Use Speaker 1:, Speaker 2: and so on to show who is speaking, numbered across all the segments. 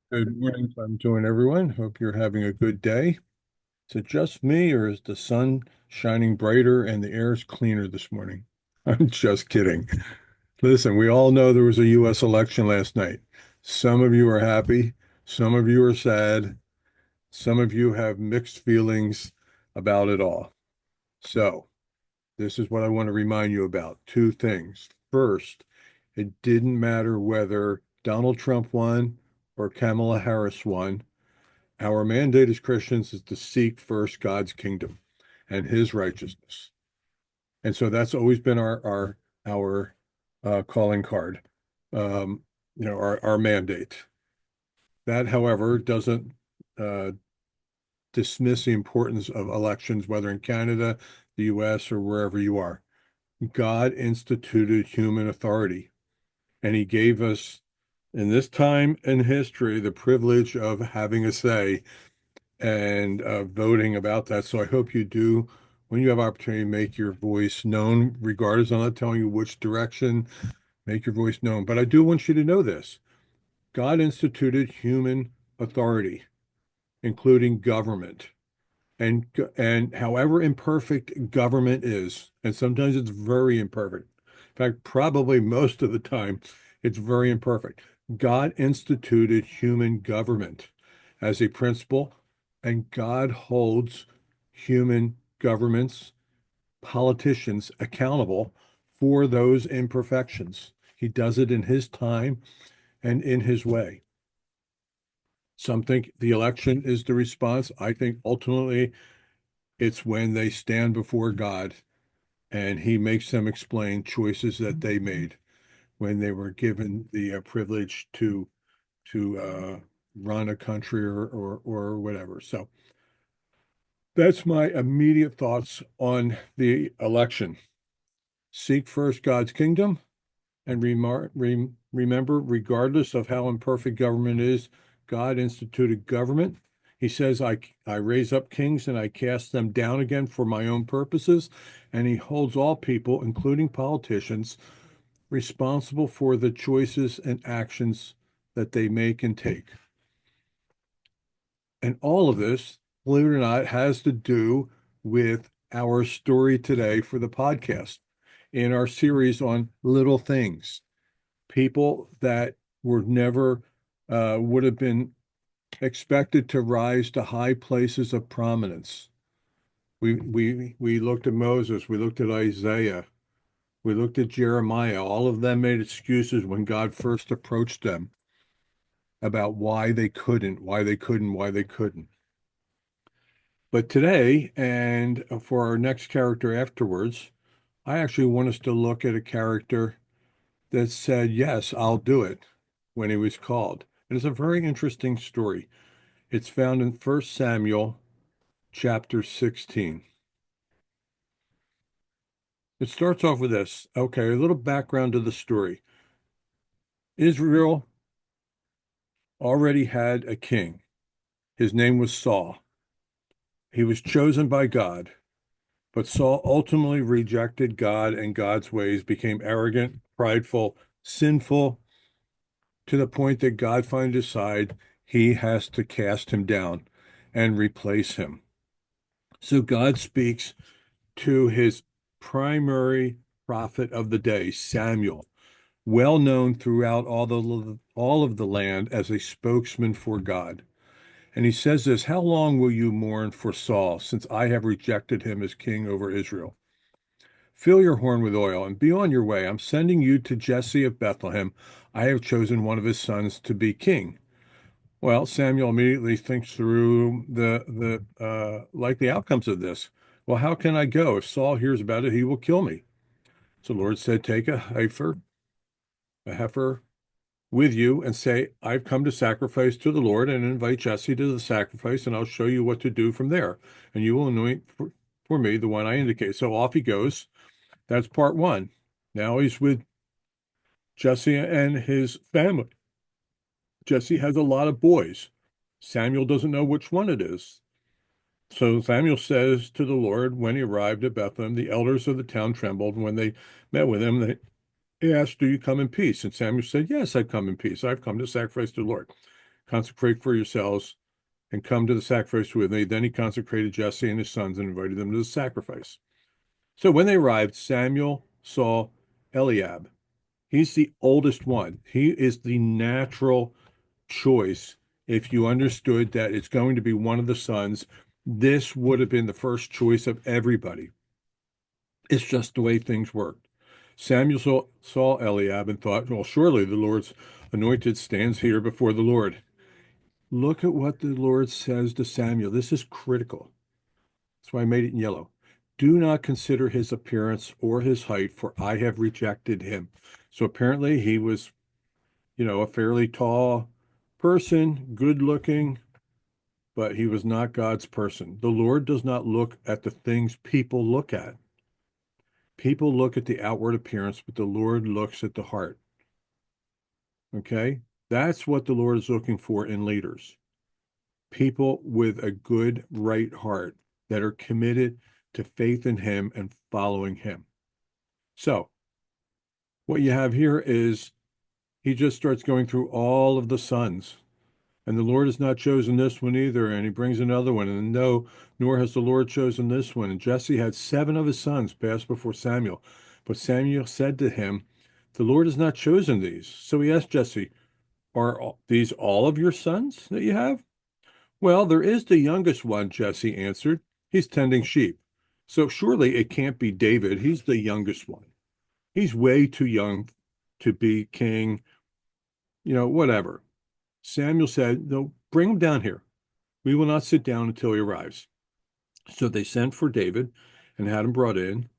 Speaker 1: Good morning. I'm doing everyone. Hope you're having a good day. Is it just me, or is the sun shining brighter and the air is cleaner this morning? I'm just kidding. Listen, we all know there was a U.S. election last night. Some of you are happy, some of you are sad, some of you have mixed feelings about it all. So, this is what I want to remind you about. Two things. First, it didn't matter whether Donald Trump won or Kamala Harris won. Our mandate as Christians is to seek first God's kingdom and his righteousness. And so that's always been our calling card, our mandate. That, however, doesn't uh, dismiss the importance of elections, whether in Canada, the US, or wherever you are. God instituted human authority, and he gave us, in this time in history, the privilege of having a say and voting about that. So I hope you do, when you have opportunity, make your voice known, regardless. I'm not telling you which direction, make your voice known. But I do want you to know this. God instituted human authority, including government. And however imperfect government is, and sometimes it's very imperfect. In fact, probably most of the time, it's very imperfect. God instituted human government as a principle, and God holds human governments, politicians accountable for those imperfections. He does it in his time and in his way. Some think the election is the response. I think ultimately it's when they stand before God and he makes them explain choices that they made when they were given the privilege to run a country or whatever. So that's my immediate thoughts on the election. Seek first God's kingdom and remember, regardless of how imperfect government is, God instituted government. He says, I raise up kings and I cast them down again for my own purposes. And he holds all people, including politicians, responsible for the choices and actions that they make and take. And all of this, believe it or not, has to do with our story today for the podcast in our series on little things, people that were never would have been expected to rise to high places of prominence. We looked at Moses, we looked at Isaiah, we looked at Jeremiah. All of them made excuses when God first approached them about why they couldn't. But today, and for our next character afterwards, I actually want us to look at a character that said, yes, I'll do it when he was called. It is a very interesting story. It's found in 1 Samuel chapter 16. It starts off with this. Okay, a little background to the story. Israel already had a king. His name was Saul. He was chosen by God, but Saul ultimately rejected God and God's ways, became arrogant, prideful, sinful, to the point that God finally decided he has to cast him down and replace him. So God speaks to his primary prophet of the day, Samuel, well known throughout all of the land as a spokesman for God. And he says this, how long will you mourn for Saul, since I have rejected him as king over Israel? Fill your horn with oil and be on your way. I'm sending you to Jesse of Bethlehem. I have chosen one of his sons to be king. Well, Samuel immediately thinks through the likely outcomes of this. Well, how can I go? If Saul hears about it, he will kill me. So the Lord said, take a heifer with you and say, I've come to sacrifice to the Lord, and invite Jesse to the sacrifice, and I'll show you what to do from there. And you will anoint for me the one I indicate. So off he goes. That's part one. Now he's with Jesse and his family. Jesse has a lot of boys. Samuel doesn't know which one it is. So Samuel says to the Lord, when he arrived at Bethlehem, the elders of the town trembled. And when they met with him, they asked, do you come in peace? And Samuel said, yes, I've come in peace. I've come to sacrifice to the Lord. consecrate for yourselves, and come to the sacrifice with me. Then he consecrated Jesse and his sons and invited them to the sacrifice. So when they arrived, Samuel saw Eliab. He's the oldest one. He is the natural choice. If you understood that it's going to be one of the sons, this would have been the first choice of everybody. It's just the way things worked. Samuel saw Eliab and thought, well, surely the Lord's anointed stands here before the Lord. Look at what the Lord says to Samuel. This is critical. That's why I made it in yellow. Do not consider his appearance or his height, for I have rejected him. So apparently he was, a fairly tall person, good looking, but he was not God's person. The Lord does not look at the things people look at. People look at the outward appearance, but the Lord looks at the heart. Okay? That's what the Lord is looking for in leaders. People with a good, right heart that are committed to faith in Him and following Him. So, what you have here is he just starts going through all of the sons. And the Lord has not chosen this one either. And he brings another one. And no, nor has the Lord chosen this one. And Jesse had 7 of his sons pass before Samuel. But Samuel said to him, the Lord has not chosen these. So he asked Jesse, are these all of your sons that you have? Well, there is the youngest one, Jesse answered. He's tending sheep. So surely it can't be David. He's the youngest one. He's way too young to be king, whatever. Samuel said, no, bring him down here. We will not sit down until he arrives. So they sent for David and had him brought in,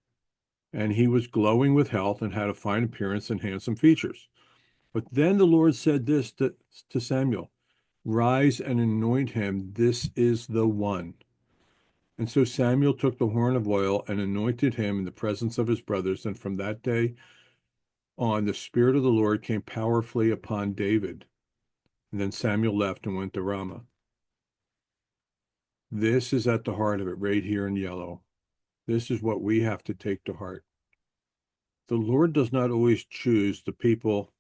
Speaker 1: and he was glowing with health and had a fine appearance and handsome features. But then the Lord said this to Samuel, rise and anoint him. This is the one. And so Samuel took the horn of oil and anointed him in the presence of his brothers. And from that day on, the Spirit of the Lord came powerfully upon David. And then Samuel left and went to Ramah. This is at the heart of it, right here in yellow. This is what we have to take to heart. The Lord does not always choose the people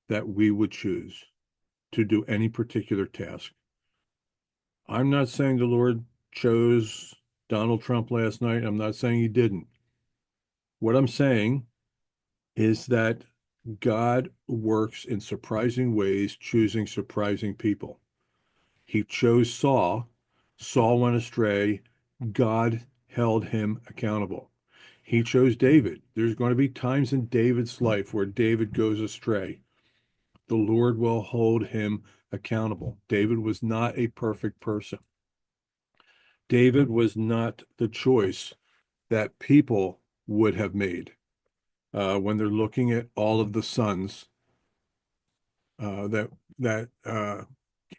Speaker 1: that we would choose to do any particular task. I'm not saying the Lord chose Donald Trump last night. I'm not saying he didn't. What I'm saying is that God works in surprising ways, choosing surprising people. He chose Saul. Saul went astray. God held him accountable. He chose David. There's going to be times in David's life where David goes astray. The Lord will hold him accountable. David was not a perfect person. David was not the choice that people would have made when they're looking at all of the sons that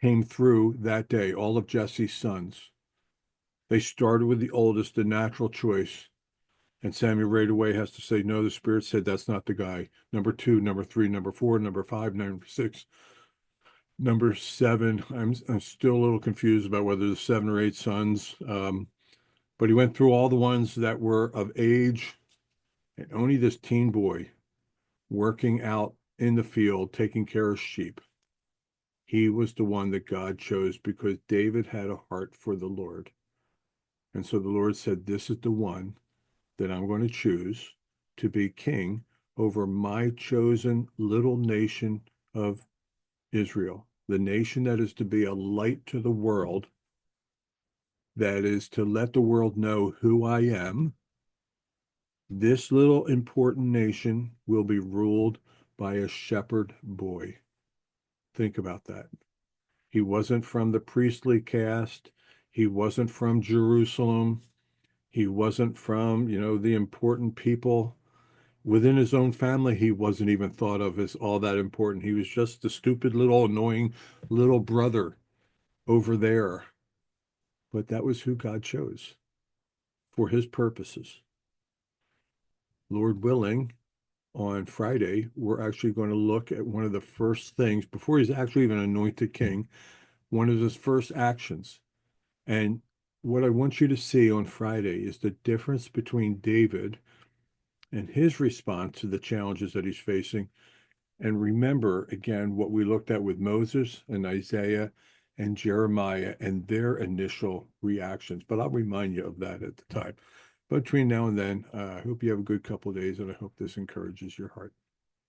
Speaker 1: came through that day, all of Jesse's sons. They started with the oldest, the natural choice. And Samuel right away has to say, no, the Spirit said that's not the guy. Number 2, number 3, number 4, number 5, number 6, number 7. I'm still a little confused about whether there's 7 or 8 sons. But he went through all the ones that were of age, and only this teen boy working out in the field, taking care of sheep. He was the one that God chose because David had a heart for the Lord. And so the Lord said, this is the one that I'm going to choose to be king over my chosen little nation of Israel, the nation that is to be a light to the world, that is to let the world know who I am. This little important nation will be ruled by a shepherd boy. Think about that. He wasn't from the priestly caste. He wasn't from Jerusalem. He wasn't from, the important people. Within his own family, he wasn't even thought of as all that important. He was just the stupid little annoying little brother over there. But that was who God chose for his purposes. Lord willing, on Friday, we're actually going to look at one of the first things, before he's actually even anointed king, one of his first actions. And what I want you to see on Friday is the difference between David and his response to the challenges that he's facing And remember again what we looked at with Moses and Isaiah and Jeremiah and their initial reactions. But I'll remind you of that at the time. But between now and then, I hope you have a good couple of days, and I hope this encourages your heart.